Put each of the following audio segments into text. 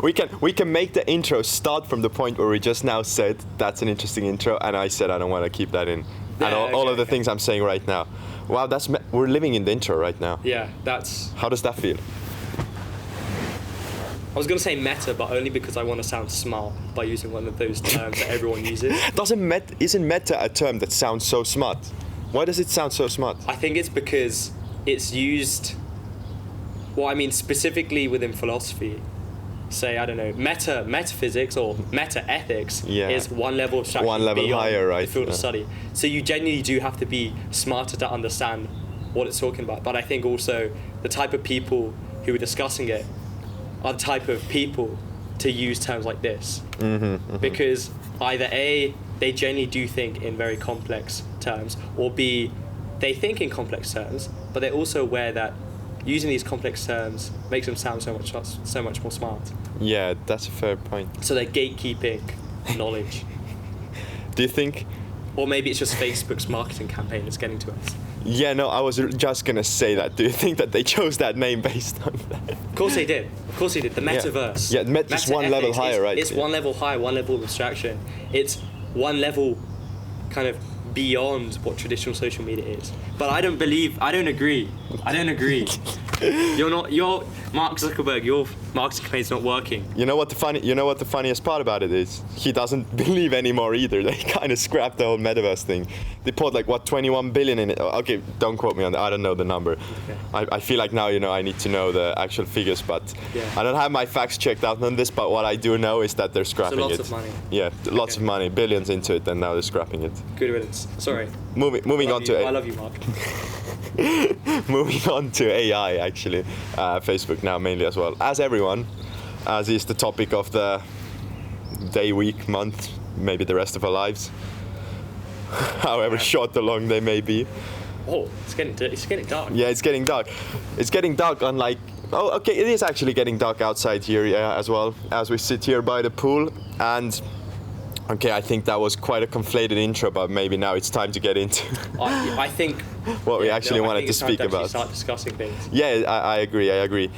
we can make the intro start from the point where we just now said that's an interesting intro, and I said I don't want to keep that in, and all of the things I'm saying right now. Wow, we're living in the intro right now. Yeah, that's. How does that feel? I was gonna say meta, but only because I want to sound smart by using one of those terms that everyone uses. Isn't meta a term that sounds so smart? Why does it sound so smart? I think it's because it's used. Well, I mean specifically within philosophy. Say, I don't know, metaphysics or meta-ethics is one level of abstraction, one level higher, right? The field of study. So you genuinely do have to be smarter to understand what it's talking about. But I think also the type of people who are discussing it are the type of people to use terms like this. Because either A, they genuinely do think in very complex terms, or B, they think in complex terms, but they're also aware that using these complex terms makes them sound so much more smart. Yeah, that's a fair point. So they're gatekeeping knowledge. Do you think? Or maybe it's just Facebook's marketing campaign that's getting to us. Yeah, no, I was just gonna say that. Do you think that they chose that name based on that? Of course they did. Of course they did. The metaverse. Yeah, just one level higher, right? It's one level higher, one level of abstraction. It's one level kind of beyond what traditional social media is. But I don't agree. You're Mark Zuckerberg, your marketing campaign's not working. You know what the funniest part about it is? He doesn't believe anymore either. They kind of scrapped the whole metaverse thing. They put 21 billion in it. Okay, don't quote me on that. I don't know the number. Okay. I feel like now I need to know the actual figures, but I don't have my facts checked out on this, but what I do know is that they're scrapping it. So lots of money. Yeah, lots of money, billions into it, and now they're scrapping it. Good riddance. Sorry. Moving on to I love you, Mark. Moving on to AI, actually, Facebook now mainly as well, as everyone, as is the topic of the day, week, month, maybe the rest of our lives, however short or long they may be. Oh, it's getting dark. Yeah, it's getting dark. It's getting dark. Unlike, it is actually getting dark outside here, as well, as we sit here by the pool. And okay, I think that was quite a conflated intro, but maybe now it's time to get into I think what we actually wanted to speak about. Start discussing things. Yeah, I agree.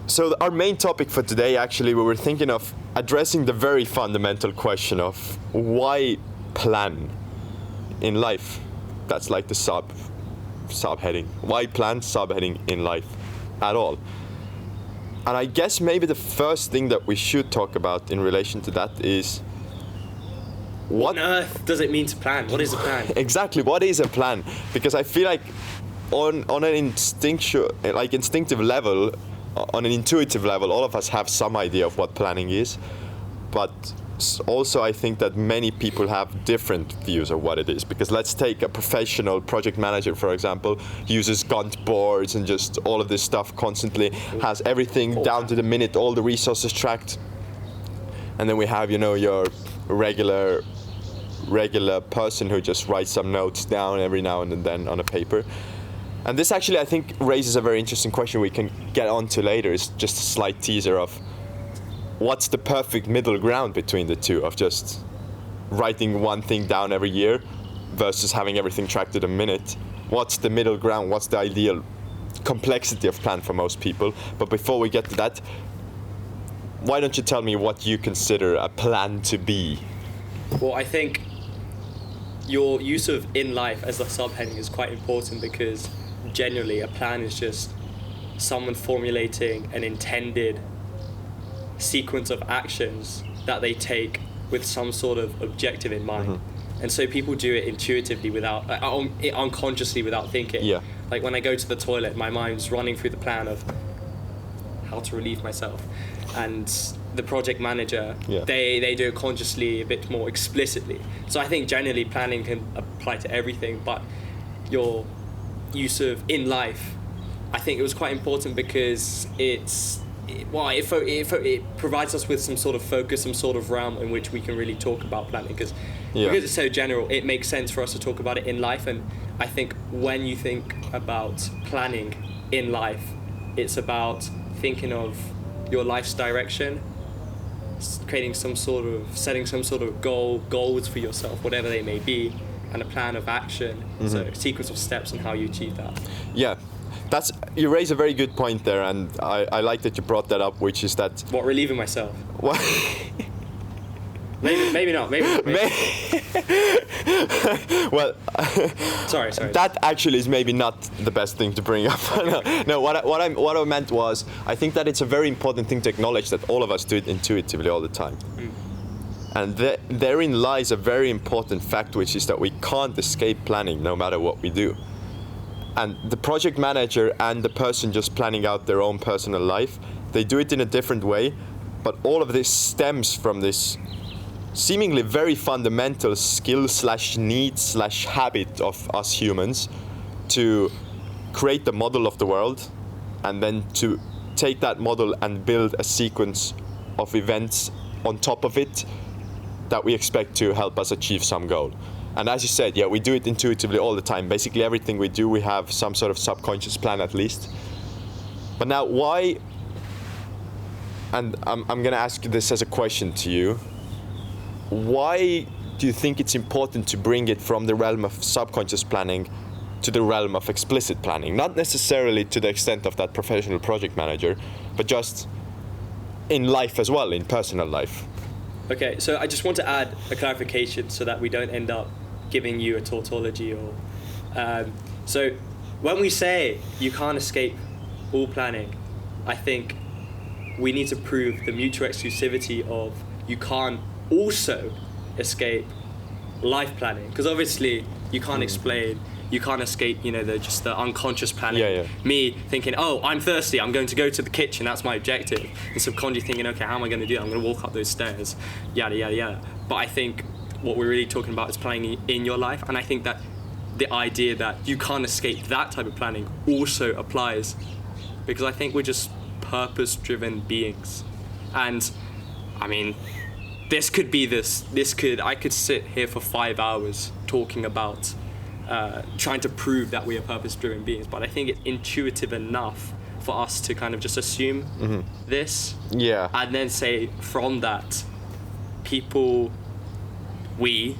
So our main topic for today, actually, we were thinking of addressing the very fundamental question of why plan in life. That's like the subheading. Why plan subheading in life at all? And I guess maybe the first thing that we should talk about in relation to that is what on earth does it mean to plan? What is a plan? Exactly, what is a plan? Because I feel like on an instinctive level, on an intuitive level, all of us have some idea of what planning is, but also I think that many people have different views of what it is. Because let's take a professional project manager, for example, uses Gantt boards and just all of this stuff constantly, has everything down to the minute, all the resources tracked. And then we have, your regular person who just writes some notes down every now and then on a paper. And this actually, I think, raises a very interesting question we can get onto later. It's just a slight teaser of what's the perfect middle ground between the two, of just writing one thing down every year versus having everything tracked to the minute. What's the middle ground? What's the ideal complexity of plan for most people? But before we get to that, why don't you tell me what you consider a plan to be? Well, I think your use of in life as a subheading is quite important, because generally a plan is just someone formulating an intended sequence of actions that they take with some sort of objective in mind. And so people do it intuitively, without unconsciously, without thinking. Yeah. Like when I go to the toilet, my mind's running through the plan of how to relieve myself. And the project manager, they do it consciously, a bit more explicitly. So I think generally planning can apply to everything, but your use of in life, I think it was quite important because it provides us with some sort of focus, some sort of realm in which we can really talk about planning, because it's so general, it makes sense for us to talk about it in life. And I think when you think about planning in life, it's about thinking of your life's direction, setting some sort of goals for yourself, whatever they may be, and a plan of action, so a sequence of steps on how you achieve that. Yeah, you raise a very good point there, and I like that you brought that up, which is that What, relieving myself? what Maybe not. Maybe. well, Sorry. that actually is maybe not the best thing to bring up. No, what I meant was, I think that it's a very important thing to acknowledge that all of us do it intuitively all the time. And therein lies a very important fact, which is that we can't escape planning no matter what we do. And the project manager and the person just planning out their own personal life, they do it in a different way, but all of this stems from this seemingly very fundamental skill / need / habit of us humans to create the model of the world, and then to take that model and build a sequence of events on top of it that we expect to help us achieve some goal. And as you said, yeah, we do it intuitively all the time. Basically everything we do, we have some sort of subconscious plan at least. But now why, and I'm going to ask this as a question to you, why do you think it's important to bring it from the realm of subconscious planning to the realm of explicit planning? Not necessarily to the extent of that professional project manager, but just in life as well, in personal life. Okay, so I just want to add a clarification so that we don't end up giving you a tautology or... so when we say you can't escape all planning, I think we need to prove the mutual exclusivity of you can't also escape life planning, because obviously you can't escape, the unconscious planning. Yeah. Me thinking, oh, I'm thirsty, I'm going to go to the kitchen, that's my objective. And subconsciously thinking, okay, how am I going to do that? I'm going to walk up those stairs, yada, yada, yada. But I think what we're really talking about is planning in your life. And I think that the idea that you can't escape that type of planning also applies, because I think we're just purpose-driven beings. And I mean, I could sit here for 5 hours talking about trying to prove that we are purpose-driven beings, but I think it's intuitive enough for us to kind of just assume this, and then say from that, we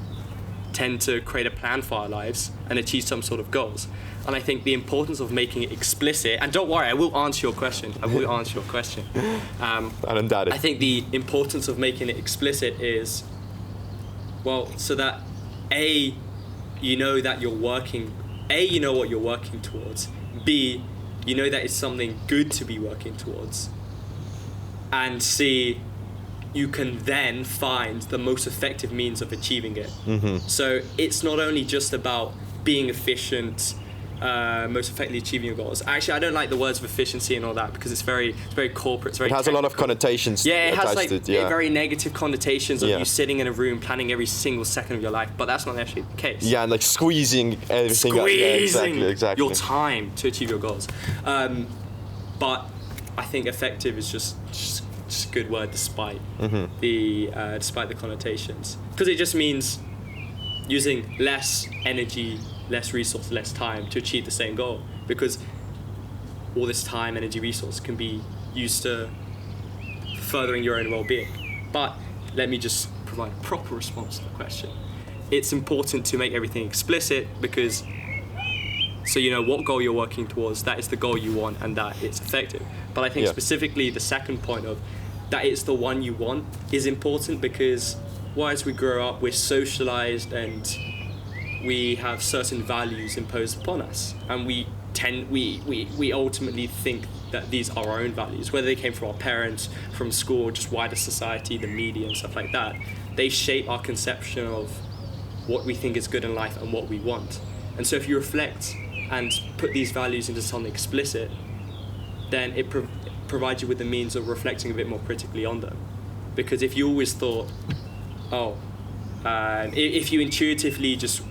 tend to create a plan for our lives and achieve some sort of goals. And I think the importance of making it explicit, and don't worry, I will answer your question. I don't doubt it. I think the importance of making it explicit is, well, so that you know that you're working, you know what you're working towards, B, you know that it's something good to be working towards, and C, you can then find the most effective means of achieving it. So it's not only just about being efficient, most effectively achieving your goals. Actually, I don't like the words of efficiency and all that, because it's very corporate. It's very it has technical. A lot of connotations. Yeah, it has yeah. very negative connotations of you sitting in a room planning every single second of your life, but that's not actually the case. Yeah, and like squeezing everything up. Yeah, exactly. Your time to achieve your goals. But I think effective is just a good word, despite the connotations, because it just means using less energy, less resource, less time to achieve the same goal, because all this time, energy, resource can be used to furthering your own well-being. But let me just provide a proper response to the question. It's important to make everything explicit, because so you know what goal you're working towards, that is the goal you want, and that it's effective. But I think specifically the second point of that it's the one you want is important, because as we grow up, we're socialized and we have certain values imposed upon us, and we ultimately think that these are our own values, whether they came from our parents, from school, just wider society, the media and stuff like that. They shape our conception of what we think is good in life and what we want. And so if you reflect and put these values into something explicit, then it provides you with the means of reflecting a bit more critically on them. Because if you always thought, if you intuitively just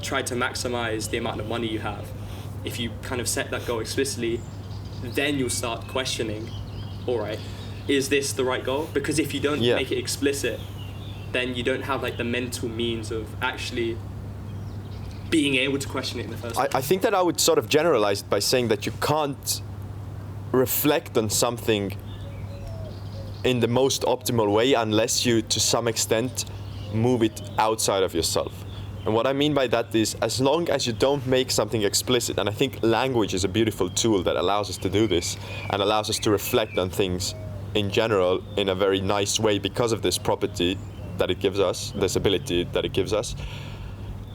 try to maximize the amount of money you have, if you kind of set that goal explicitly, then you'll start questioning, all right, is this the right goal? Because if you don't make it explicit, then you don't have like the mental means of actually being able to question it in the first place. I think that I would sort of generalize it by saying that you can't reflect on something in the most optimal way unless you, to some extent, move it outside of yourself. And what I mean by that is, as long as you don't make something explicit, and I think language is a beautiful tool that allows us to do this and allows us to reflect on things in general in a very nice way because of this property that it gives us, this ability that it gives us.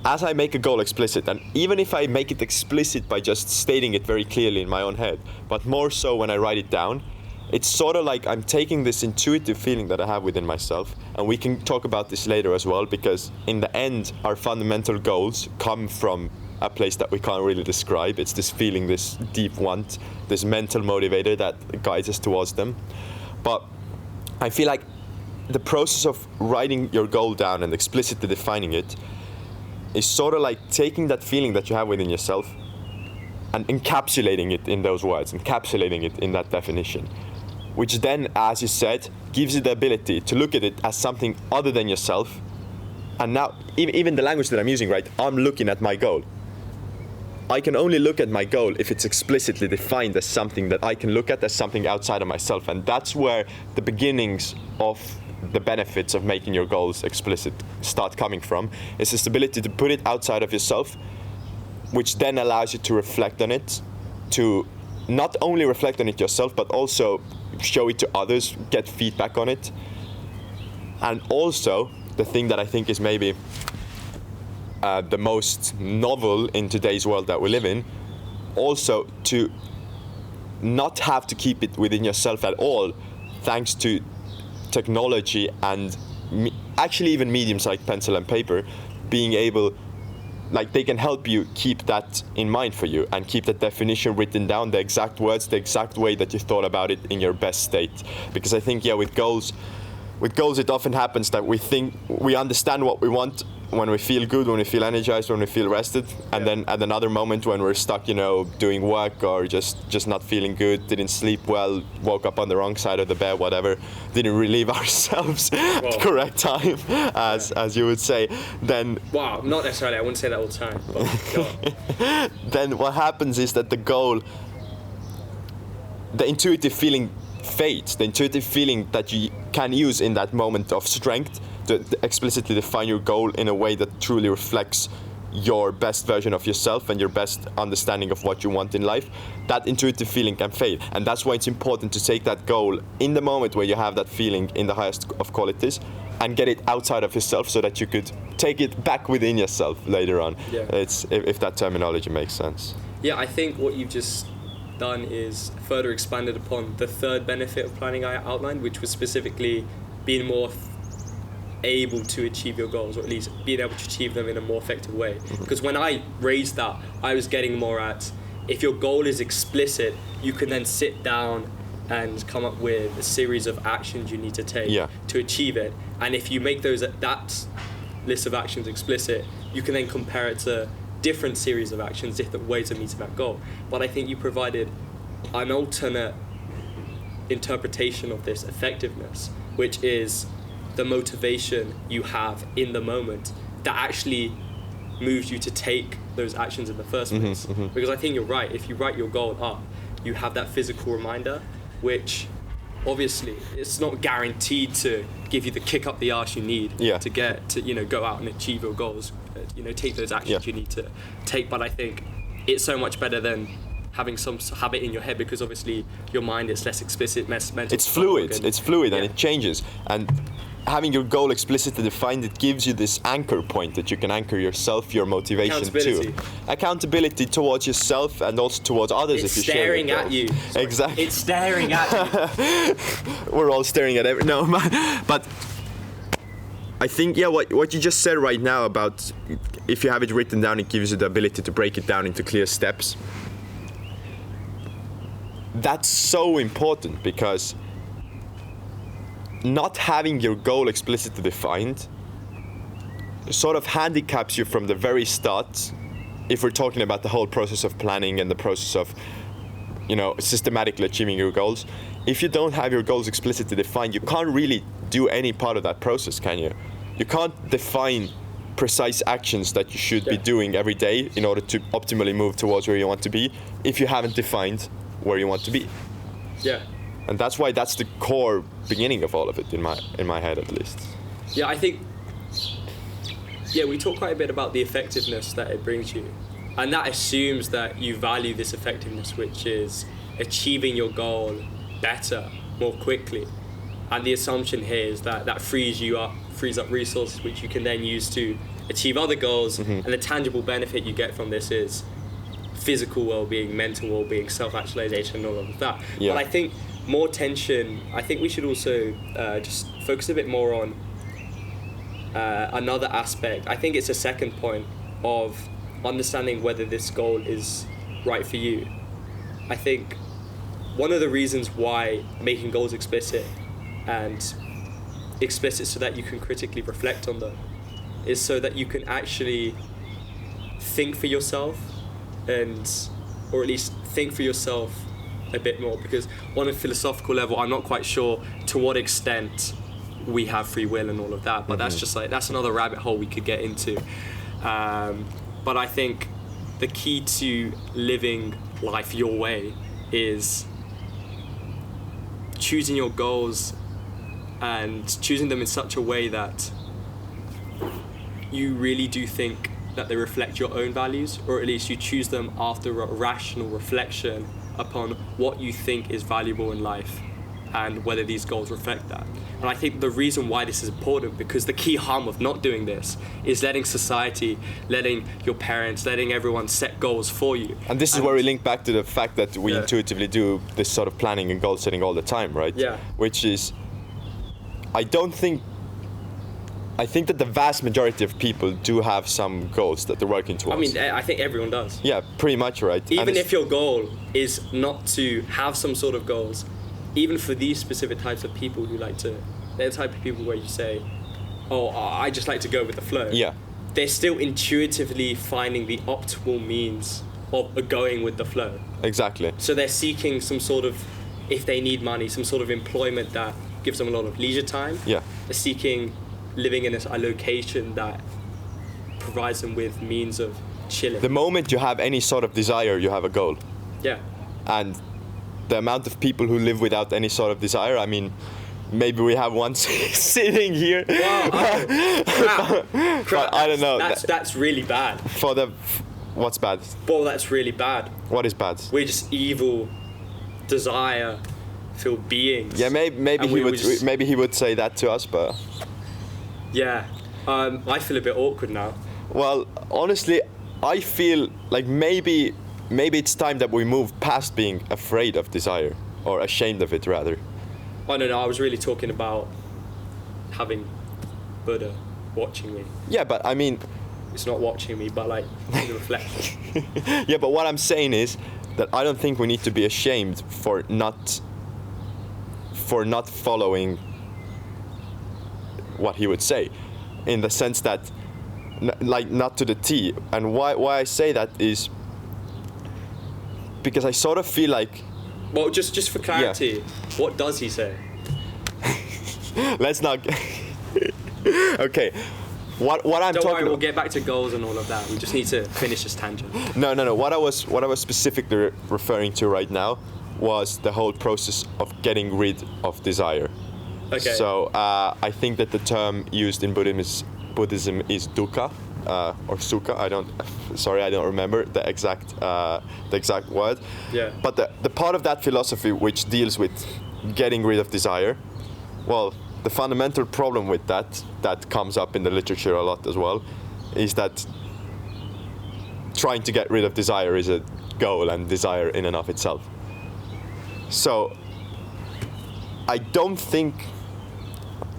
As I make a goal explicit, and even if I make it explicit by just stating it very clearly in my own head, but more so when I write it down, it's sort of like I'm taking this intuitive feeling that I have within myself, and we can talk about this later as well, because in the end, our fundamental goals come from a place that we can't really describe. It's this feeling, this deep want, this mental motivator that guides us towards them. But I feel like the process of writing your goal down and explicitly defining it is sort of like taking that feeling that you have within yourself and encapsulating it in those words, encapsulating it in that definition, which then, as you said, gives you the ability to look at it as something other than yourself. And now, even the language that I'm using, right, I'm looking at my goal. I can only look at my goal if it's explicitly defined as something that I can look at as something outside of myself. And that's where the beginnings of the benefits of making your goals explicit start coming from, is this ability to put it outside of yourself, which then allows you to reflect on it, to not only reflect on it yourself, but also show it to others, get feedback on it. And also, the thing that I think is maybe the most novel in today's world that we live in, also to not have to keep it within yourself at all, thanks to technology and actually even mediums like pencil and paper being able, like, they can help you keep that in mind for you and keep that definition written down, the exact words, the exact way that you thought about it in your best state. Because I think, yeah, with goals it often happens that we think we understand what we want when we feel good, when we feel energized, when we feel rested, and then at another moment when we're stuck, doing work or just not feeling good, didn't sleep well, woke up on the wrong side of the bed, whatever, didn't relieve ourselves at the correct time, as you would say, then... Wow, not necessarily, I wouldn't say that all the time, but go on. Then what happens is that the goal, the intuitive feeling fades, the intuitive feeling that you can use in that moment of strength to explicitly define your goal in a way that truly reflects your best version of yourself and your best understanding of what you want in life, that intuitive feeling can fade. And that's why it's important to take that goal in the moment where you have that feeling in the highest of qualities and get it outside of yourself so that you could take it back within yourself later on. Yeah. It's if that terminology makes sense. Yeah, I think what you've just done is further expanded upon the third benefit of planning I outlined, which was specifically being more able to achieve your goals, or at least being able to achieve them in a more effective way. Because when I raised that, I was getting more at, if your goal is explicit, you can then sit down and come up with a series of actions you need to take to achieve it. And if you make that list of actions explicit, you can then compare it to different series of actions, different ways of meeting that goal. But I think you provided an alternate interpretation of this effectiveness, which is the motivation you have in the moment that actually moves you to take those actions in the first place. Because I think you're right, if you write your goal up, you have that physical reminder, which obviously it's not guaranteed to give you the kick up the arse you need to get to go out and achieve your goals, take those actions you need to take. But I think it's so much better than having some habit in your head, because obviously your mind is less explicit, less mental. It's fluid and it changes, and having your goal explicitly defined, it gives you this anchor point that you can anchor yourself, your motivation to. Accountability towards yourself and also towards others. It's if you share staring at you. Exactly. It's staring at you. We're all staring at but I think what you just said right now about if you have it written down, it gives you the ability to break it down into clear steps. That's so important, because not having your goal explicitly defined sort of handicaps you from the very start, if we're talking about the whole process of planning and the process of systematically achieving your goals. If you don't have your goals explicitly defined, you can't really do any part of that process, can you? You can't define precise actions that you should be doing every day in order to optimally move towards where you want to be if you haven't defined where you want to be. And that's why that's the core beginning of all of it, in my head at least. Yeah, I think Yeah, we talk quite a bit about the effectiveness that it brings you. And that assumes that you value this effectiveness, which is achieving your goal better, more quickly. And the assumption here is that that frees up resources which you can then use to achieve other goals. And the tangible benefit you get from this is physical well-being, mental well-being, self-actualization, and all of that. Yeah. But I think more tension, I think we should also just focus a bit more on another aspect. I think it's a second point of understanding whether this goal is right for you. I think one of the reasons why making goals explicit so that you can critically reflect on them is so that you can actually think for yourself, or at least think for yourself a bit more, because on a philosophical level I'm not quite sure to what extent we have free will and all of that, but that's just like, that's another rabbit hole we could get into. But I think the key to living life your way is choosing your goals and choosing them in such a way that you really do think that they reflect your own values, or at least you choose them after a rational reflection upon what you think is valuable in life and whether these goals reflect that. And I think the reason why this is important, because the key harm of not doing this is letting society, letting your parents, letting everyone set goals for you. And this is where we link back to the fact that we intuitively do this sort of planning and goal setting all the time, right? Yeah. Which is, I think that the vast majority of people do have some goals that they're working towards. I mean, I think everyone does. Yeah, pretty much, right? Even if your goal is not to have some sort of goals, even for these specific types of people who like to, they're the type of people where you say, oh, I just like to go with the flow. Yeah. They're still intuitively finding the optimal means of going with the flow. Exactly. So they're seeking some sort of, if they need money, some sort of employment that gives them a lot of leisure time. Yeah. They're seeking living in a location that provides them with means of chilling. The moment you have any sort of desire, you have a goal. Yeah. And the amount of people who live without any sort of desire, I mean, maybe we have one sitting here. Wow. Crap. I don't know. That's really bad. What's bad? Well, that's really bad. What is bad? We're just evil, desire-filled beings. Yeah, maybe he would say that to us, but yeah, I feel a bit awkward now. Well, honestly, I feel like maybe it's time that we move past being afraid of desire, or ashamed of it, rather. Oh no, I was really talking about having Buddha watching me. Yeah, but I mean, it's not watching me, but like the reflection. Yeah, but what I'm saying is that I don't think we need to be ashamed for not following what he would say, in the sense that like not to the T. And why I say that is because I sort of feel like, well, just for clarity, what does he say? Let's not okay, what I'm Don't talking worry, we'll get back to goals and all of that. We just need to finish this tangent. No. What I was specifically referring to right now was the whole process of getting rid of desire. Okay. So I think that the term used in Buddhism is dukkha or sukha. I don't remember the exact word. Yeah. But the part of that philosophy which deals with getting rid of desire, well, the fundamental problem with that comes up in the literature a lot as well, is that trying to get rid of desire is a goal, and desire in and of itself. So I don't think,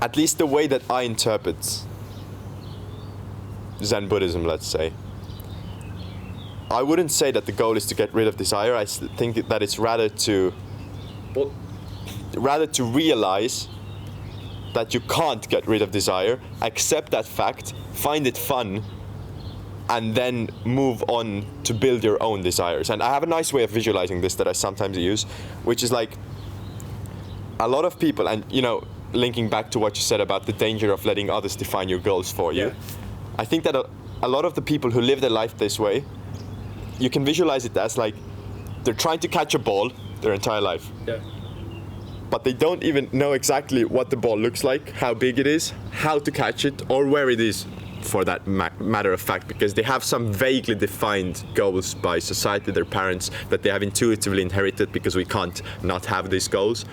at least the way that I interpret Zen Buddhism, let's say, I wouldn't say that the goal is to get rid of desire. I think that it's rather to realize that you can't get rid of desire, accept that fact, find it fun, and then move on to build your own desires. And I have a nice way of visualizing this that I sometimes use, which is like a lot of people, and linking back to what you said about the danger of letting others define your goals for you. Yeah. I think that a lot of the people who live their life this way, you can visualize it as like they're trying to catch a ball their entire life. Yeah. But they don't even know exactly what the ball looks like, how big it is, how to catch it, or where it is. for that matter of fact, because they have some vaguely defined goals by society, their parents, that they have intuitively inherited, because we can't not have these goals.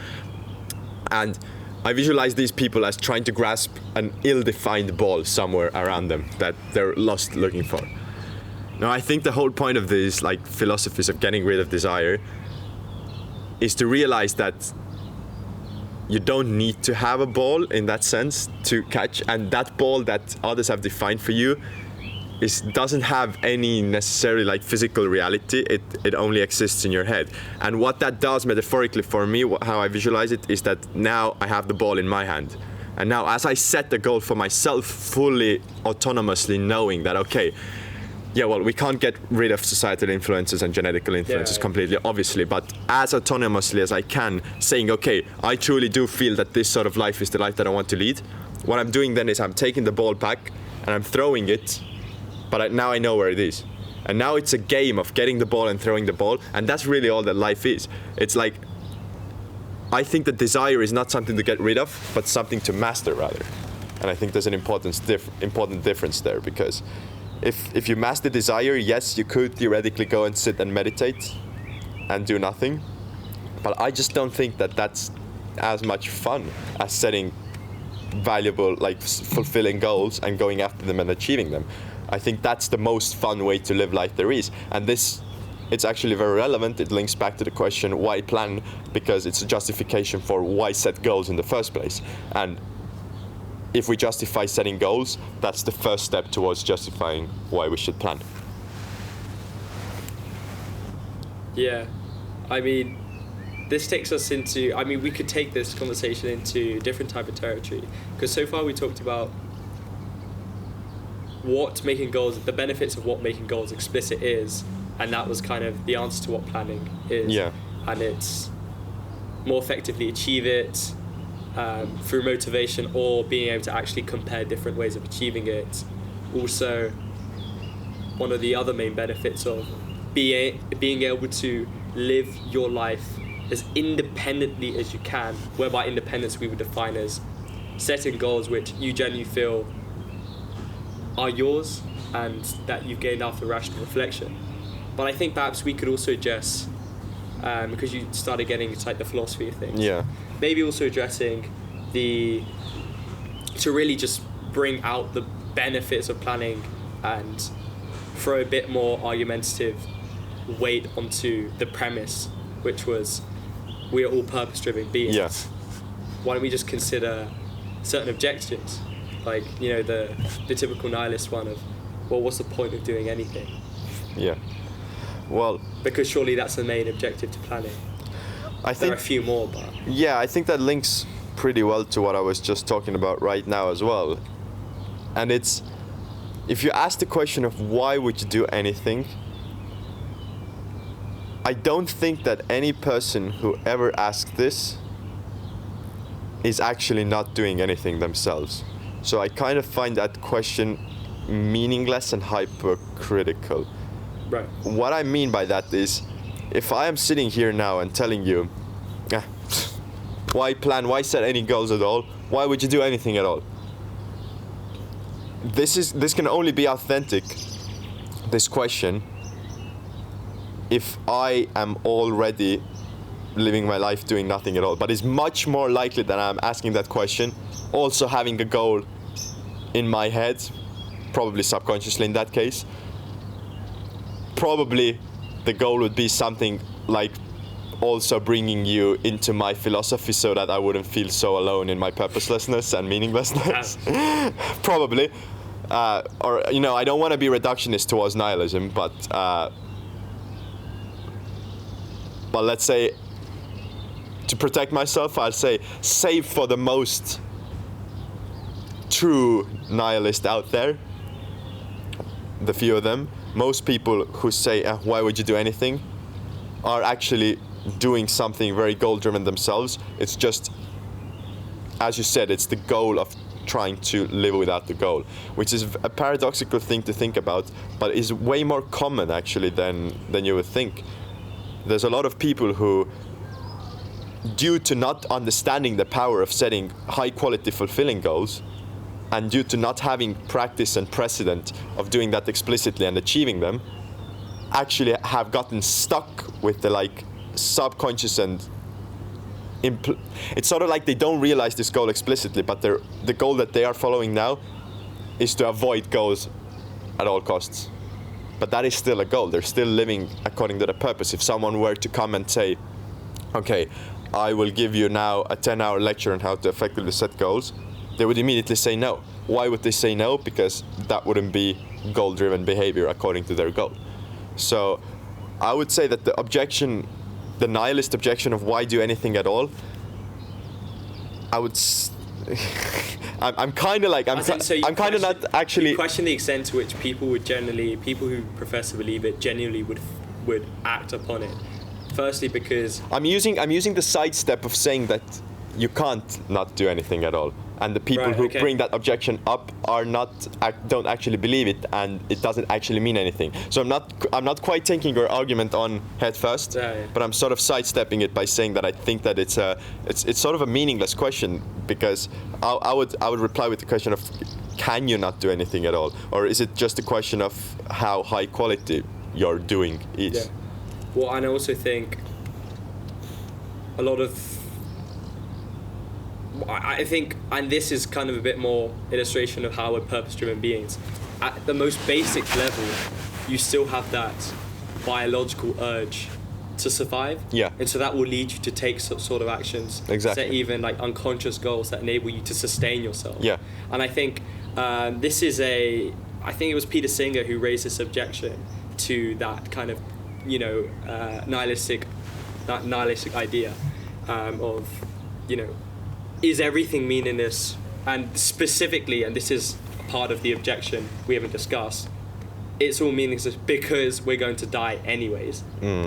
And I visualize these people as trying to grasp an ill-defined ball somewhere around them that they're lost looking for. Now, I think the whole point of these like philosophies of getting rid of desire is to realize that you don't need to have a ball in that sense to catch, and that ball that others have defined for you doesn't have any necessarily like physical reality. It only exists in your head. And what that does metaphorically for me, how I visualize it, is that now I have the ball in my hand. And now as I set the goal for myself, fully autonomously knowing that, okay, yeah, well, we can't get rid of societal influences and genetical influences completely, obviously, but as autonomously as I can, saying, okay, I truly do feel that this sort of life is the life that I want to lead. What I'm doing then is I'm taking the ball back and I'm throwing it, but now I know where it is. And now it's a game of getting the ball and throwing the ball, and that's really all that life is. It's like, I think that desire is not something to get rid of, but something to master rather. And I think there's an important difference there, because if you master desire, yes, you could theoretically go and sit and meditate and do nothing, but I just don't think that that's as much fun as setting valuable, like fulfilling goals and going after them and achieving them. I think that's the most fun way to live life there is. And it's actually very relevant. It links back to the question, why plan? Because it's a justification for why set goals in the first place. And if we justify setting goals, that's the first step towards justifying why we should plan. Yeah, I mean, this takes us into, I mean, we could take this conversation into different type of territory, because so far we talked about what making goals, the benefits of what making goals explicit is, and that was kind of the answer to what planning is. Yeah. And it's more effectively achieve it through motivation, or being able to actually compare different ways of achieving it. Also, one of the other main benefits of being able to live your life as independently as you can, whereby independence we would define as setting goals which you genuinely feel are yours and that you've gained after rational reflection. But I think perhaps we could also address, because you started getting into like the philosophy of things, maybe also addressing to really just bring out the benefits of planning and throw a bit more argumentative weight onto the premise, which was we are all purpose-driven beings. Yes. Why don't we just consider certain objectives, like, you know, the typical nihilist one of, well, what's the point of doing anything? Yeah. Well, because surely that's the main objective to planning. There are a few more, but yeah, I think that links pretty well to what I was just talking about right now as well. And it's, if you ask the question of why would you do anything, I don't think that any person who ever asked this is actually not doing anything themselves. So I kind of find that question meaningless and hypercritical. right. What I mean by that is, if I am sitting here now and telling you, why plan, why set any goals at all, why would you do anything at all? This can only be authentic, this question, if I am already living my life doing nothing at all. But it's much more likely that I'm asking that question, also having a goal in my head, probably subconsciously in that case. Probably the goal would be something like also bringing you into my philosophy so that I wouldn't feel so alone in my purposelessness and meaninglessness. Probably. Or, you know, I don't want to be reductionist towards nihilism, but let's say, to protect myself, I'll say, save for the most true nihilist out there, the few of them, most people who say, why would you do anything, are actually doing something very goal-driven themselves. It's just, as you said, it's the goal of trying to live without the goal, which is a paradoxical thing to think about, but is way more common actually than you would think. There's a lot of people who, due to not understanding the power of setting high-quality, fulfilling goals, and due to not having practice and precedent of doing that explicitly and achieving them, actually have gotten stuck with the like subconscious and it's sort of like they don't realize this goal explicitly, but the goal that they are following now is to avoid goals at all costs. But that is still a goal. They're still living according to the purpose. If someone were to come and say, okay, I will give you now a 10-hour lecture on how to effectively set goals, they would immediately say no. Why would they say no? Because that wouldn't be goal-driven behavior according to their goal. So I would say that the nihilist objection of why do anything at all, I'm kind of like, I'm kind of not actually... You question the extent to which people who profess to believe it genuinely would act upon it. Firstly, because... I'm using the sidestep of saying that you can't not do anything at all. And the people who bring that objection up don't actually believe it, and it doesn't actually mean anything. So I'm not quite taking your argument on head first, but I'm sort of sidestepping it by saying that I think that it's sort of a meaningless question, because I would reply with the question of, can you not do anything at all, or is it just a question of how high quality your doing is? Yeah. Well, and I also think a lot of I think, and this is kind of a bit more illustration of how we're purpose-driven beings. At the most basic level, you still have that biological urge to survive. Yeah. And so that will lead you to take sort of actions. Exactly. Set even like unconscious goals that enable you to sustain yourself. Yeah. And I think I think it was Peter Singer who raised this objection to that kind of, nihilistic idea of, is everything meaningless? And specifically, and this is part of the objection we haven't discussed, it's all meaningless because we're going to die anyways.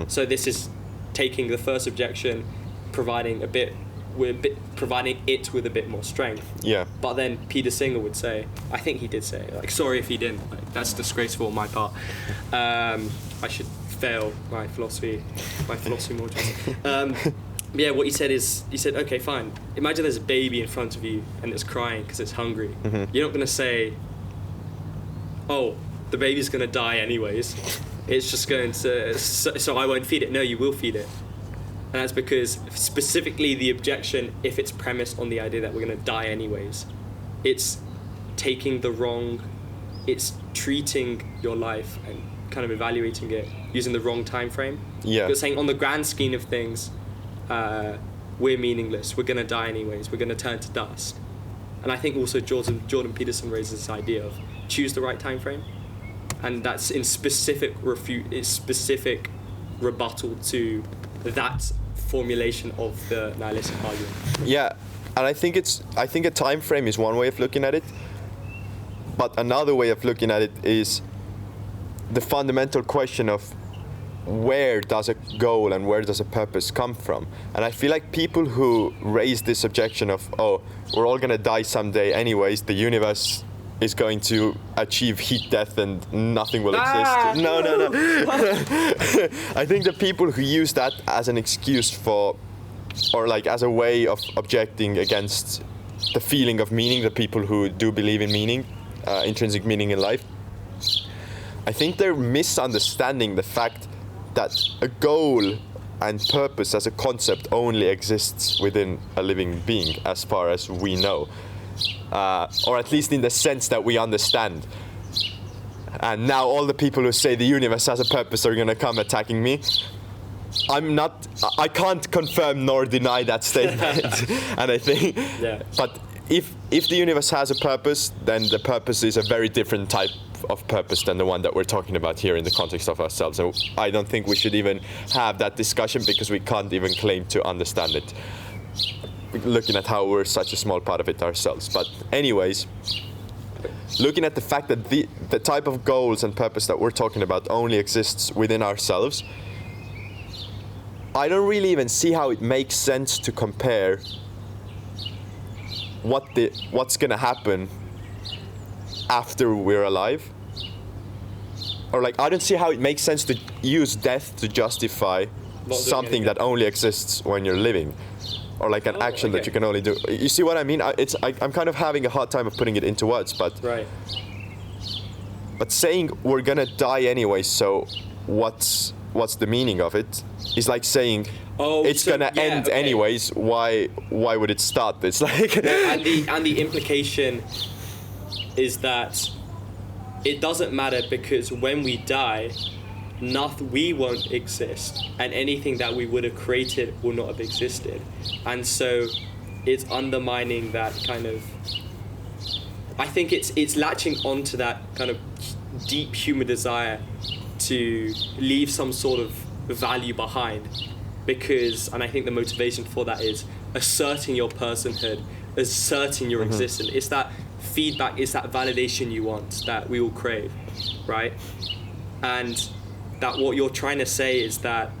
So this is taking the first objection, providing it with a bit more strength. Yeah. But then Peter Singer would say, I think he did say, like, sorry if he didn't, like, that's disgraceful on my part. I should fail my philosophy modules. Yeah, what he said, okay, fine. Imagine there's a baby in front of you and it's crying because it's hungry. Mm-hmm. You're not going to say, oh, the baby's going to die anyways. It's just going to, so I won't feed it. No, you will feed it. And that's because specifically the objection, if it's premised on the idea that we're going to die anyways, it's treating your life and kind of evaluating it using the wrong time frame. Yeah. You're saying on the grand scheme of things, we're meaningless, we're going to die anyways, we're going to turn to dust. And I think also Jordan Peterson raises this idea of choose the right time frame, and that's in specific rebuttal to that formulation of the nihilistic argument. Yeah, and I think a time frame is one way of looking at it, but another way of looking at it is the fundamental question of where does a goal and where does a purpose come from? And I feel like people who raise this objection of, oh, we're all gonna die someday anyways, the universe is going to achieve heat death and nothing will exist. No. I think the people who use that as an excuse for, or like as a way of objecting against the feeling of meaning, the people who do believe in meaning, intrinsic meaning in life, I think they're misunderstanding the fact that a goal and purpose as a concept only exists within a living being as far as we know, or at least in the sense that we understand. And now all the people who say the universe has a purpose are going to come attacking me. I can't confirm nor deny that statement. And I think, but if the universe has a purpose, then the purpose is a very different type of purpose than the one that we're talking about here in the context of ourselves. And I don't think we should even have that discussion because we can't even claim to understand it, looking at how we're such a small part of it ourselves. But anyways, looking at the fact that the type of goals and purpose that we're talking about only exists within ourselves, I don't really even see how it makes sense to compare what's gonna happen after we're alive. Or like, I don't see how it makes sense to use death to justify something that only exists when you're living. or like an action that you can only do. You see what I mean? I'm kind of having a hard time of putting it into words, but Right. but saying we're gonna die anyway, so what's the meaning of it? Is like saying it's gonna end anyways. Why would it start? It's like and the implication is that it doesn't matter, because when we die, we won't exist, and anything that we would have created will not have existed, and so it's undermining that kind of. I think it's latching onto that kind of deep human desire to leave some sort of value behind, because, and I think the motivation for that is asserting your personhood, asserting your existence. It's that feedback, it's that validation you want, that we all crave, right? And that what you're trying to say is that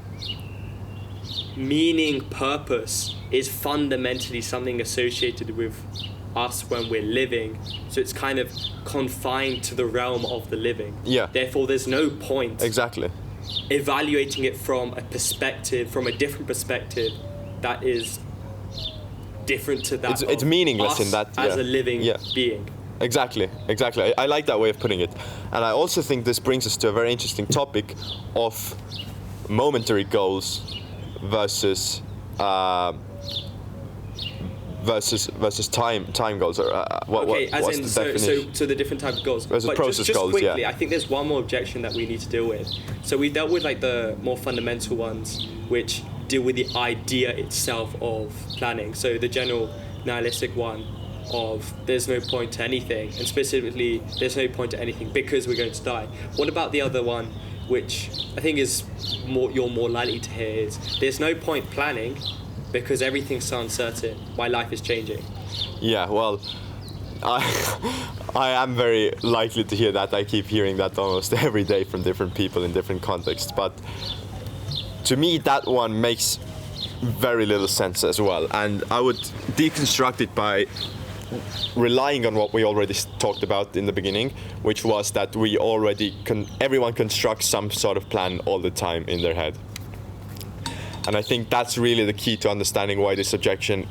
meaning, purpose is fundamentally something associated with us when we're living, so it's kind of confined to the realm of the living. Yeah. Therefore, there's no point exactly evaluating it from a different perspective that is different to that. It's meaningless in that as a living being. Exactly. I like that way of putting it, and I also think this brings us to a very interesting topic of momentary goals versus time goals, or what's the definition? So the different type of goals. Versus process just goals, quickly, yeah. I think there's one more objection that we need to deal with. So we dealt with like the more fundamental ones, which deal with the idea itself of planning. So the general nihilistic one of there's no point to anything, and specifically there's no point to anything because we're going to die. What about the other one, which I think is you're more likely to hear, is there's no point planning because everything's so uncertain, my life is changing. Yeah, well, I am very likely to hear that. I keep hearing that almost every day from different people in different contexts, but to me that one makes very little sense as well, and I would deconstruct it by relying on what we already talked about in the beginning, which was that we already everyone constructs some sort of plan all the time in their head. And I think that's really the key to understanding why this objection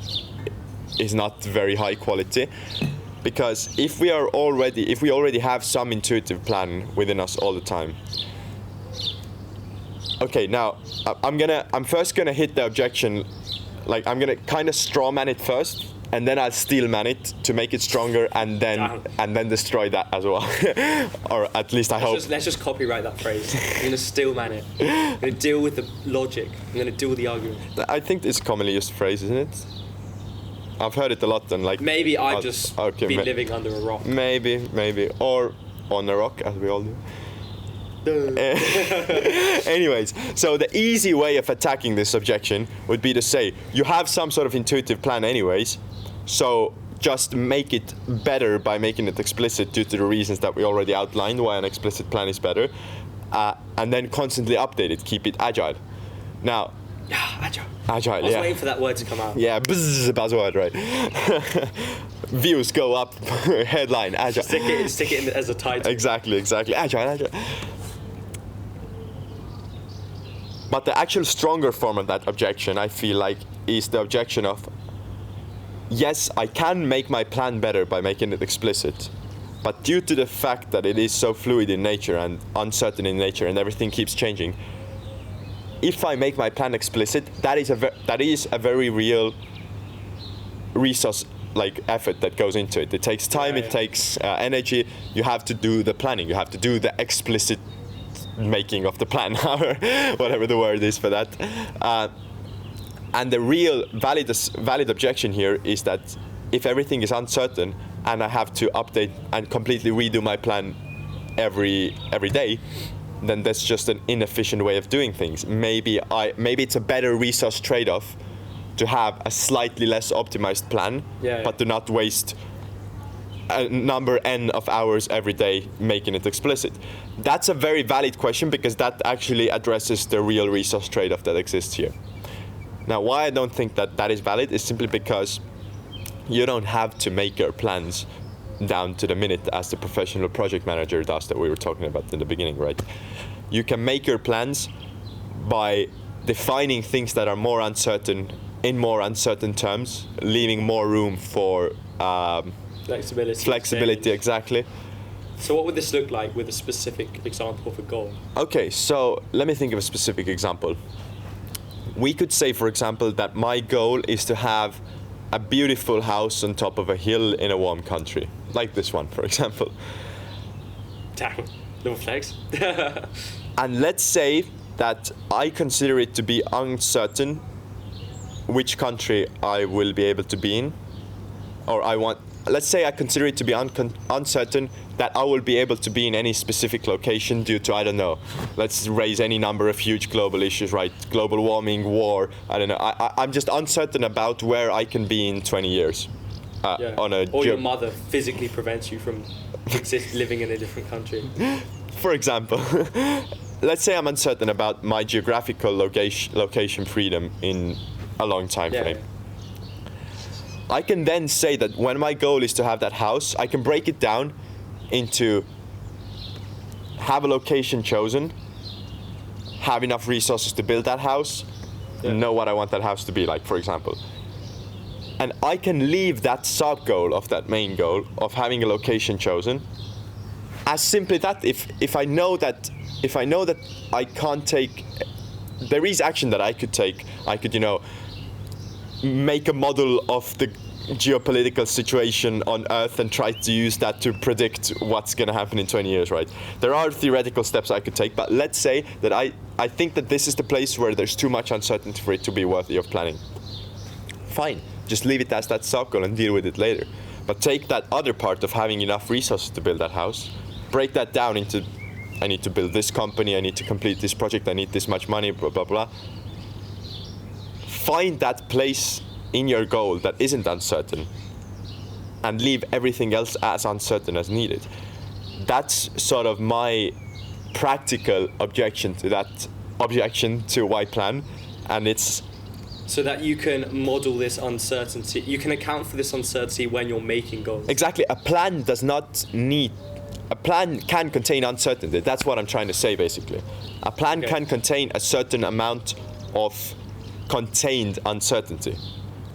is not very high quality. Because if we already have some intuitive plan within us all the time. Okay, now I'm first gonna hit the objection, like I'm gonna kind of straw man it first, and then I'll steel man it to make it stronger, and then destroy that as well. Or at least I hope. Let's just copyright that phrase. I'm gonna steel man it. I'm gonna deal with the logic. I'm gonna deal with the argument. I think it's a commonly used phrase, isn't it? I've heard it a lot, and like. Maybe I've just been living under a rock. Maybe, or on a rock, as we all do. Anyways, so the easy way of attacking this objection would be to say you have some sort of intuitive plan anyways, so just make it better by making it explicit due to the reasons that we already outlined why an explicit plan is better, and then constantly update it, keep it agile. Now, agile. I was waiting for that word to come out. Yeah, buzzword, right? Views go up, headline, agile. Stick it in as a title. Exactly, agile. But the actual stronger form of that objection, I feel like, is the objection of, yes, I can make my plan better by making it explicit, but due to the fact that it is so fluid in nature and uncertain in nature and everything keeps changing, if I make my plan explicit, that is a very real resource, like effort that goes into it. It takes time, it takes energy. You have to do the planning, you have to do the explicit making of the plan, or whatever the word is for that. And the real valid objection here is that if everything is uncertain and I have to update and completely redo my plan every day, then that's just an inefficient way of doing things. Maybe it's a better resource trade-off to have a slightly less optimized plan, but to not waste a number n of hours every day making it explicit. That's a very valid question, because that actually addresses the real resource trade-off that exists here. Now, why I don't think that is valid is simply because you don't have to make your plans down to the minute as the professional project manager does that we were talking about in the beginning, right? You can make your plans by defining things that are more uncertain in more uncertain terms, leaving more room for flexibility, exactly. So what would this look like with a specific example of a goal? Okay, so let me think of a specific example. We could say, for example, that my goal is to have a beautiful house on top of a hill in a warm country, like this one, for example. Damn, little flex. And let's say that I consider it to be uncertain which country I will be able to be in, or let's say I consider it to be uncertain that I will be able to be in any specific location due to, I don't know, let's raise any number of huge global issues, right? Global warming, war, I don't know. I'm just uncertain about where I can be in 20 years. Or your mother physically prevents you from living in a different country. For example, let's say I'm uncertain about my geographical location freedom in a long time frame. I can then say that when my goal is to have that house, I can break it down into have a location chosen, have enough resources to build that house, know what I want that house to be like, for example. And I can leave that sub-goal of that main goal of having a location chosen as simply that if I know that I can't take, there is action that I could take. I could, make a model of the geopolitical situation on Earth and try to use that to predict what's going to happen in 20 years, right? There are theoretical steps I could take, but let's say that I think that this is the place where there's too much uncertainty for it to be worthy of planning. Fine, just leave it as that sub-goal and deal with it later. But take that other part of having enough resources to build that house, break that down into, I need to build this company, I need to complete this project, I need this much money, blah, blah, blah. Find that place in your goal that isn't uncertain and leave everything else as uncertain as needed. That's sort of my practical objection to why plan, and it's so that you can model this uncertainty, you can account for this uncertainty when you're making goals. Exactly. A plan can contain uncertainty. That's what I'm trying to say, basically. A plan can contain a certain amount of contained uncertainty.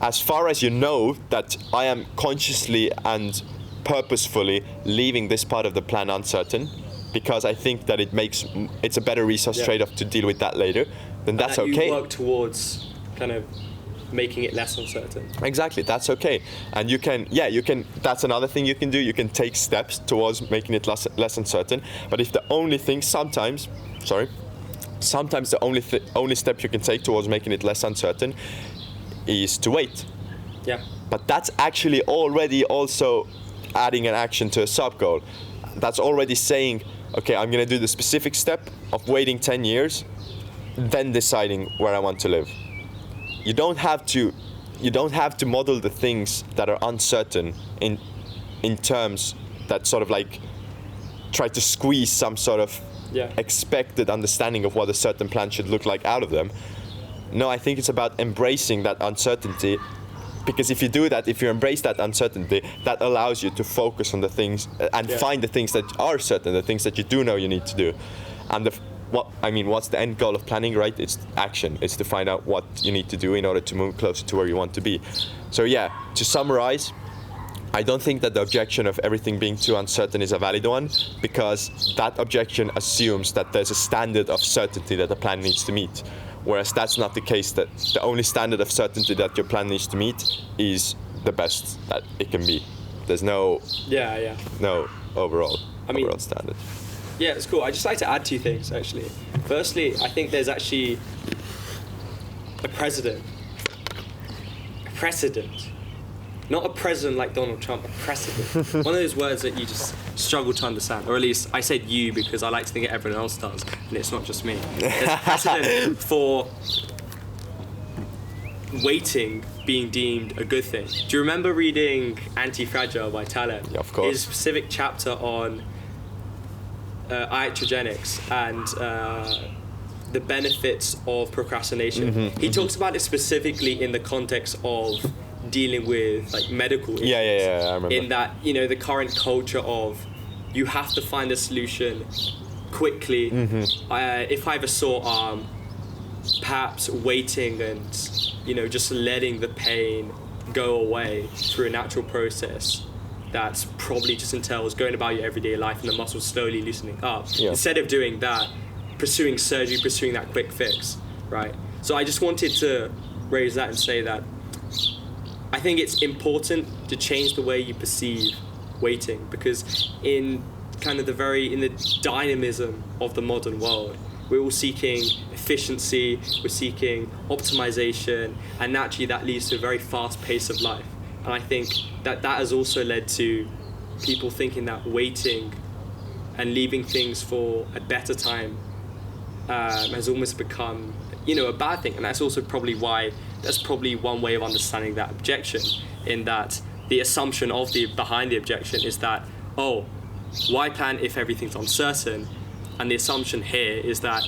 As far as you know that I am consciously and purposefully leaving this part of the plan uncertain, because I think that it's a better resource trade-off to deal with that later, then that's okay. You work towards kind of making it less uncertain. Exactly, that's okay. And you can, that's another thing you can do. You can take steps towards making it less uncertain. But if the only thing sometimes the only step you can take towards making it less uncertain is to wait. Yeah. But that's actually already also adding an action to a sub-goal. That's already saying, okay, I'm going to do the specific step of waiting 10 years, then deciding where I want to live. You don't have to model the things that are uncertain in terms that sort of like try to squeeze some sort of expected understanding of what a certain plan should look like out of them. No, I think it's about embracing that uncertainty, because if you do that, if you embrace that uncertainty, that allows you to focus on the things and find the things that are certain, the things that you do know you need to do. And what's the end goal of planning, right? It's action. It's to find out what you need to do in order to move closer to where you want to be. So to summarize, I don't think that the objection of everything being too uncertain is a valid one, because that objection assumes that there's a standard of certainty that the plan needs to meet. Whereas that's not the case, that the only standard of certainty that your plan needs to meet is the best that it can be. There's no overall standard. Yeah, it's cool. I'd just like to add two things, actually. Firstly, I think there's actually a precedent. Not a president like Donald Trump, a precedent. One of those words that you just struggle to understand, or at least I said you because I like to think everyone else does, and it's not just me. There's a precedent for waiting being deemed a good thing. Do you remember reading Anti-Fragile by Taleb? Yeah, of course. His specific chapter on iatrogenics and the benefits of procrastination. He talks about it specifically in the context of dealing with like medical issues. Yeah, I remember. In that, the current culture of you have to find a solution quickly. If I have a sore arm, perhaps waiting and just letting the pain go away through a natural process that's probably just entails going about your everyday life and the muscles slowly loosening up. Yeah. Instead of doing that, pursuing surgery, pursuing that quick fix, right? So I just wanted to raise that and say that I think it's important to change the way you perceive waiting, because in kind of in the dynamism of the modern world, we're all seeking efficiency, we're seeking optimization, and naturally that leads to a very fast pace of life. And I think that has also led to people thinking that waiting and leaving things for a better time has almost become, a bad thing. And that's also probably one way of understanding that objection, in that the assumption behind the objection is that, why plan if everything's uncertain? And the assumption here is that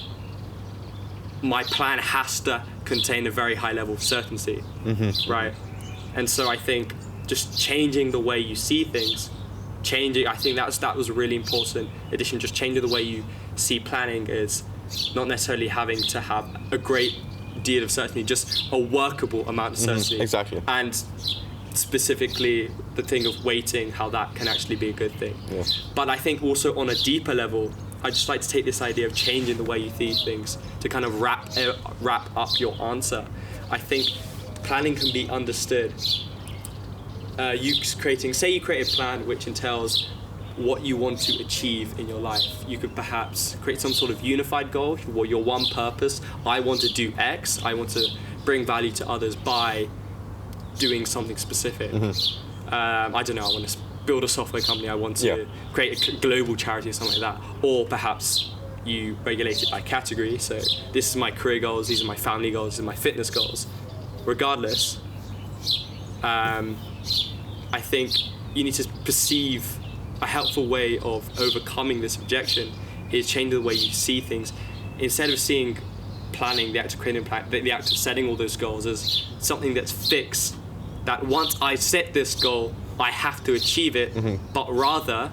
my plan has to contain a very high level of certainty, right? And so I think just changing the way you see things, I think that was a really important addition. Just changing the way you see planning is not necessarily having to have a great deal of certainty, just a workable amount of certainty. Exactly. And specifically the thing of waiting, how that can actually be a good thing. Yeah. But I think also on a deeper level, I just like to take this idea of changing the way you see things to kind of wrap up your answer. I think planning can be understood. You create a plan which entails what you want to achieve in your life. You could perhaps create some sort of unified goal, or your one purpose. I want to do X. I want to bring value to others by doing something specific. I don't know, I want to build a software company, I want to create a global charity or something like that. Or perhaps you regulate it by category, so this is my career goals, these are my family goals, these are my fitness goals. Regardless, I think you need to perceive a helpful way of overcoming this objection is changing the way you see things. Instead of seeing planning, the act of creating a plan, the act of setting all those goals as something that's fixed, that once I set this goal, I have to achieve it, but rather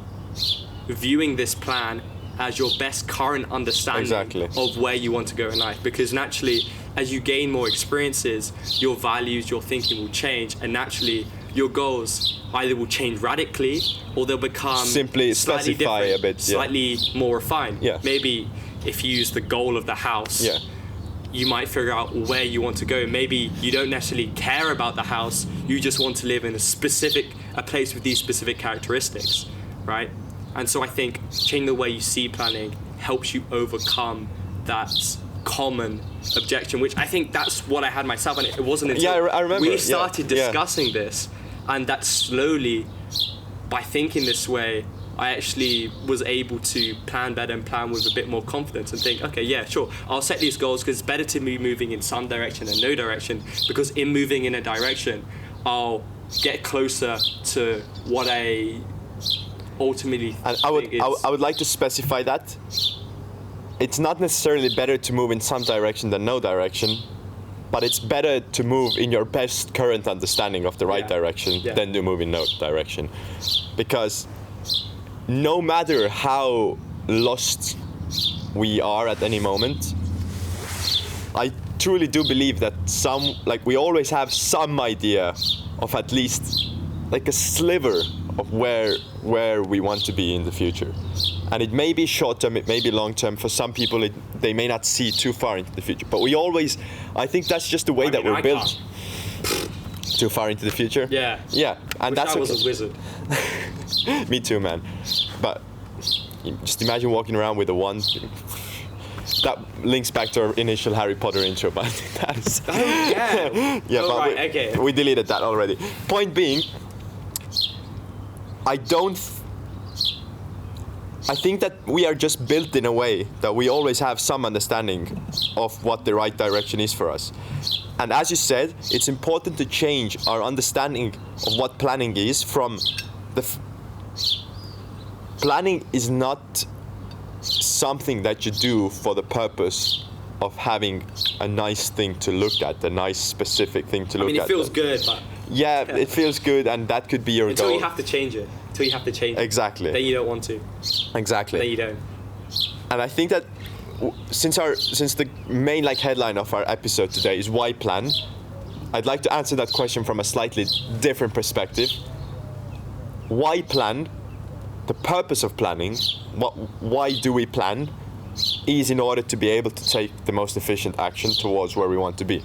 viewing this plan as your best current understanding of where you want to go in life. Because naturally, as you gain more experiences, your values, your thinking will change, and naturally your goals either will change radically or they'll become simply slightly specify different, a bit, slightly more refined. Yeah. Maybe if you use the goal of the house, you might figure out where you want to go. Maybe you don't necessarily care about the house, you just want to live in a place with these specific characteristics, right? And so I think changing the way you see planning helps you overcome that common objection, which I think that's what I had myself, and it wasn't until I remember. we started discussing this, and that slowly, by thinking this way, I actually was able to plan better and plan with a bit more confidence and think, okay, yeah, sure, I'll set these goals because it's better to be moving in some direction than no direction, because in moving in a direction, I'll get closer to what I ultimately and think is... I would like to specify that it's not necessarily better to move in some direction than no direction, but it's better to move in your best current understanding of the right direction than to move in no direction. Because no matter how lost we are at any moment, I truly do believe that we always have some idea of at least like a sliver of where we want to be in the future. And it may be short term, it may be long term. For some people, they may not see too far into the future. But I think that's just the way that we're built. Too far into the future? Yeah. Yeah, and Wish that's I was a wizard. Me too, man. But just imagine walking around with a wand. That links back to our initial Harry Potter intro, but that is... Oh, yeah. Yeah, but right, okay. We deleted that already. Point being, I think that we are just built in a way that we always have some understanding of what the right direction is for us. And as you said, it's important to change our understanding of what planning is from planning is not something that you do for the purpose of having a nice thing to look at, a nice specific thing to look at. I mean, it feels good, but... Yeah, it feels good, and that could be your Until goal. you have to change it. Until you have to change it. Exactly. Then you don't want to. Exactly. Then you don't. And I think that since the main headline of our episode today is why plan, I'd like to answer that question from a slightly different perspective. Why plan? The purpose of planning, why do we plan, is in order to be able to take the most efficient action towards where we want to be.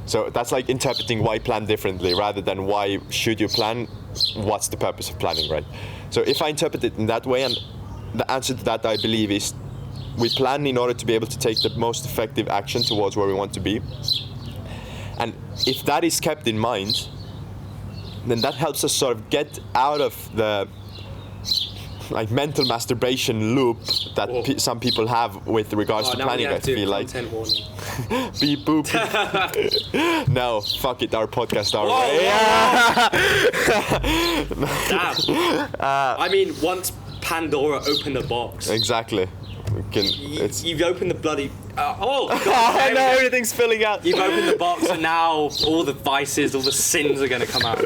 So that's like interpreting why plan differently rather than why should you plan, what's the purpose of planning, right? So if I interpret it in that way, and the answer to that I believe is we plan in order to be able to take the most effective action towards where we want to be. And if that is kept in mind, then that helps us sort of get out of the like mental masturbation loop that some people have with regards to planning. I feel like beep boop. No, fuck it, our podcast our way. Damn. I mean, once Pandora opened the box. Exactly. You've opened the bloody. God, no, everything's filling out. You've opened the box, and now all the vices, all the sins are going to come out.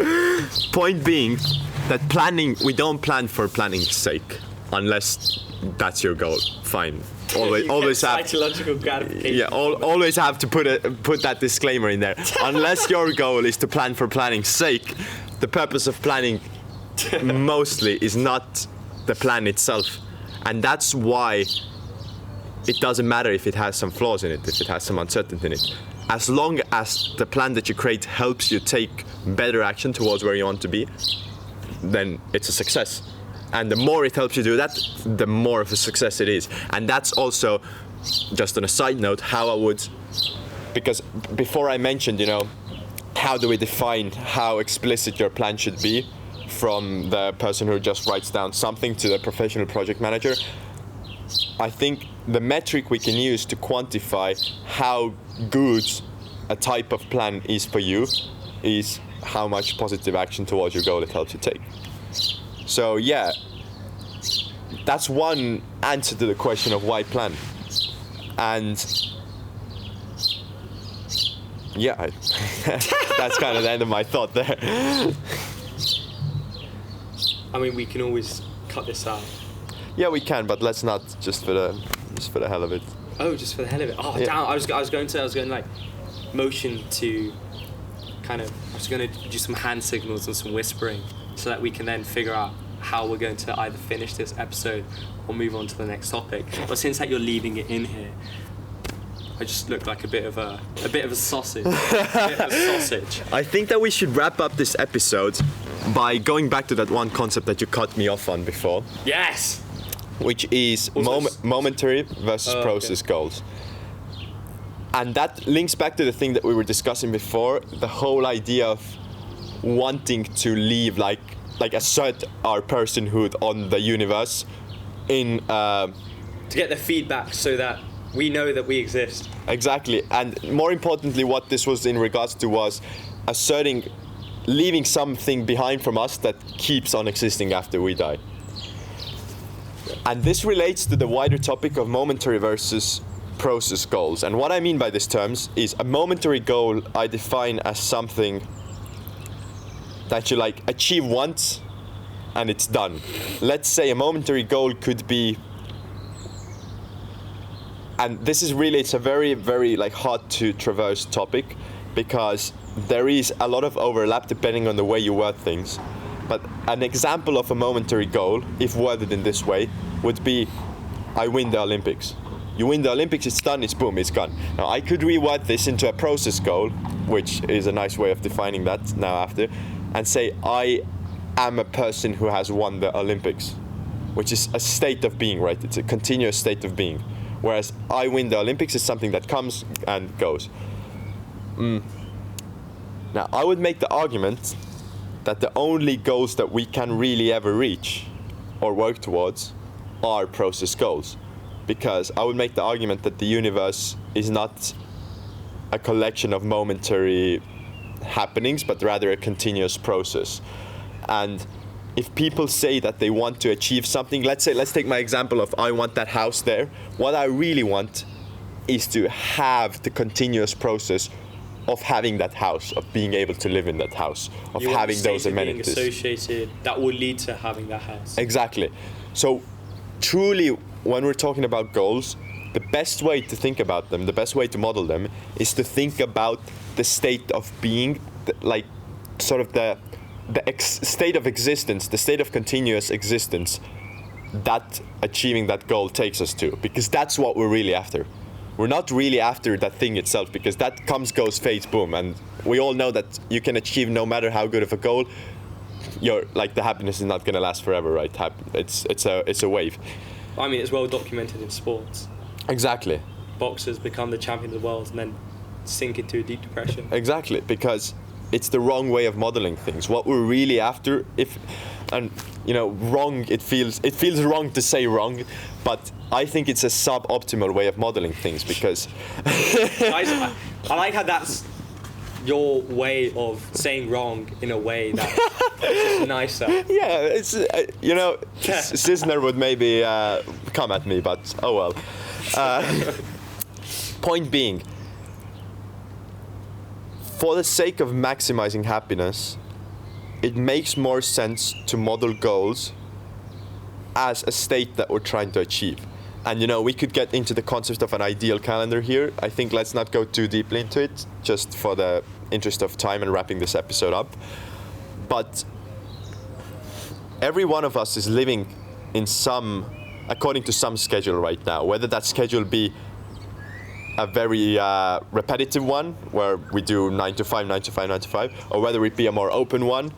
Point being that planning, we don't plan for planning's sake, unless that's your goal. Fine. Always have psychological gratification. Yeah, always have to put that disclaimer in there. Unless your goal is to plan for planning's sake, the purpose of planning mostly is not the plan itself, and that's why it doesn't matter if it has some flaws in it, if it has some uncertainty in it. As long as the plan that you create helps you take better action towards where you want to be, then it's a success. And the more it helps you do that, the more of a success it is. And that's also, just on a side note, how I would, because before I mentioned, how do we define how explicit your plan should be from the person who just writes down something to the professional project manager, I think the metric we can use to quantify how good a type of plan is for you is how much positive action towards your goal it helps you take. So yeah, that's one answer to the question of why plan. And yeah, that's kind of the end of my thought there. I mean, we can always cut this out. Yeah, we can, but let's not just for the hell of it. Oh, just for the hell of it. Oh, yeah. Damn! I was going like motion to I was going to do some hand signals and some whispering so that we can then figure out how we're going to either finish this episode or move on to the next topic. But since that you're leaving it in here, I just look like a bit of a sausage. I think that we should wrap up this episode by going back to that one concept that you cut me off on before. Yes. Which is momentary versus process goals. And that links back to the thing that we were discussing before, the whole idea of wanting to leave like assert our personhood on the universe in to get the feedback so that we know that we exist. Exactly. And more importantly, what this was in regards to was leaving something behind from us that keeps on existing after we die. And this relates to the wider topic of momentary versus process goals. And what I mean by these terms is a momentary goal I define as something that you achieve once and it's done. Let's say a momentary goal could be, and this is really, it's a very, very hard to traverse topic because there is a lot of overlap depending on the way you word things. But an example of a momentary goal, if worded in this way, would be, I win the Olympics. You win the Olympics, it's done, it's boom, it's gone. Now I could reword this into a process goal, which is a nice way of defining that now after, and say I am a person who has won the Olympics, which is a state of being, right? It's a continuous state of being. Whereas I win the Olympics is something that comes and goes. Now I would make the argument that the only goals that we can really ever reach or work towards are process goals. Because I would make the argument that the universe is not a collection of momentary happenings, but rather a continuous process. And if people say that they want to achieve something, let's take my example of I want that house there. What I really want is to have the continuous process of having that house, of being able to live in that house, of having those amenities. Being associated, that will lead to having that house. Exactly. So truly, when we're talking about goals, the best way to think about them, the best way to model them, is to think about the state of being, like sort of the state of existence, the state of continuous existence that achieving that goal takes us to, because that's what we're really after. We're not really after that thing itself, because that comes, goes, fades, boom, and we all know that you can achieve no matter how good of a goal. The happiness is not going to last forever, right? It's a wave. I mean, it's well documented in sports. Exactly. Boxers become the champion of the world and then sink into a deep depression. Exactly, because it's the wrong way of modeling things. What we're really after, wrong, it feels wrong to say wrong, but I think it's a suboptimal way of modeling things, because I like how that's your way of saying wrong in a way that's nicer. Yeah, it's Cisner would maybe come at me, but oh well. Point being, for the sake of maximizing happiness, it makes more sense to model goals as a state that we're trying to achieve. And we could get into the concept of an ideal calendar here. I think let's not go too deeply into it, just for the interest of time and wrapping this episode up. But every one of us is living according to some schedule right now, whether that schedule be a very repetitive one where we do 9 to 5, 9 to 5, 9 to 5, or whether it be a more open one.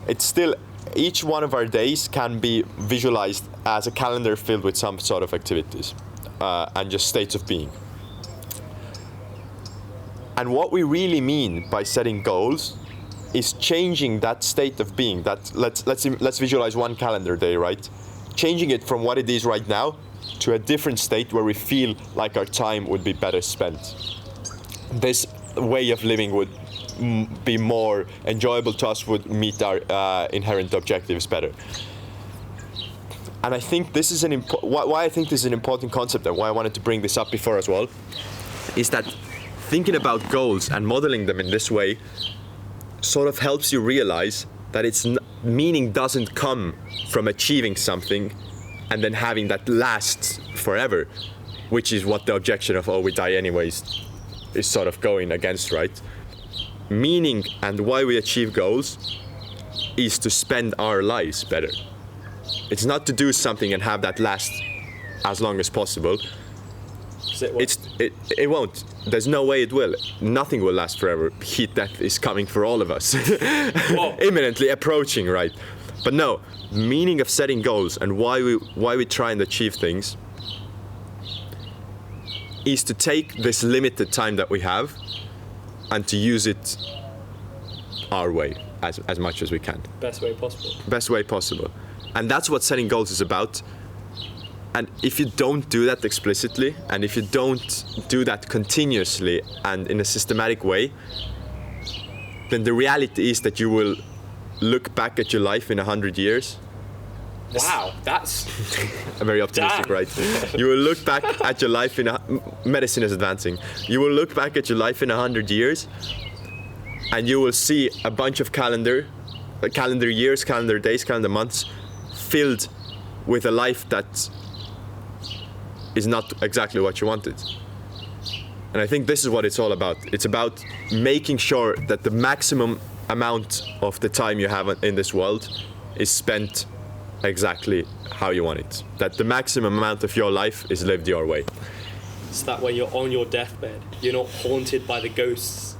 It's still, each one of our days can be visualized as a calendar filled with some sort of activities and just states of being. And what we really mean by setting goals is changing that state of being. That let's visualize one calendar day, right? Changing it from what it is right now to a different state where we feel like our time would be better spent. This way of living would be more enjoyable to us, would meet our inherent objectives better. And I think this is why I think this is an important concept, and why I wanted to bring this up before as well, is that thinking about goals and modeling them in this way sort of helps you realize that meaning doesn't come from achieving something and then having that last forever, which is what the objection of, we die anyways, is sort of going against, right? Meaning and why we achieve goals is to spend our lives better. It's not to do something and have that last as long as possible. It won't. There's no way it will. Nothing will last forever. Heat death is coming for all of us. Imminently approaching, right? But no, meaning of setting goals and why we try and achieve things is to take this limited time that we have and to use it our way as much as we can. Best way possible. Best way possible. And that's what setting goals is about. And if you don't do that explicitly, and if you don't do that continuously and in a systematic way, then the reality is that you will look back at your life in 100 years. Wow, that's very optimistic, damn. Right? You will look back at your life medicine is advancing. You will look back at your life in 100 years, and you will see a bunch of calendar years, calendar days, calendar months filled with a life that is not exactly what you wanted. And I think this is what it's all about. It's about making sure that the maximum amount of the time you have in this world is spent exactly how you want it. That the maximum amount of your life is lived your way. So that when you're on your deathbed, you're not haunted by the ghosts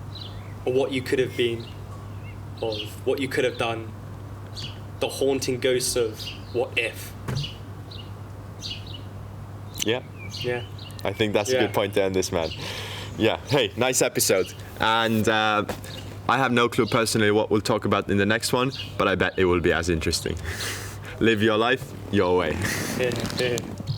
of what you could have been, of what you could have done, the haunting ghosts of what if. Yeah. I think that's a good point to end this, man. Yeah. Hey, nice episode. And I have no clue personally what we'll talk about in the next one, but I bet it will be as interesting. Live your life your way. Yeah.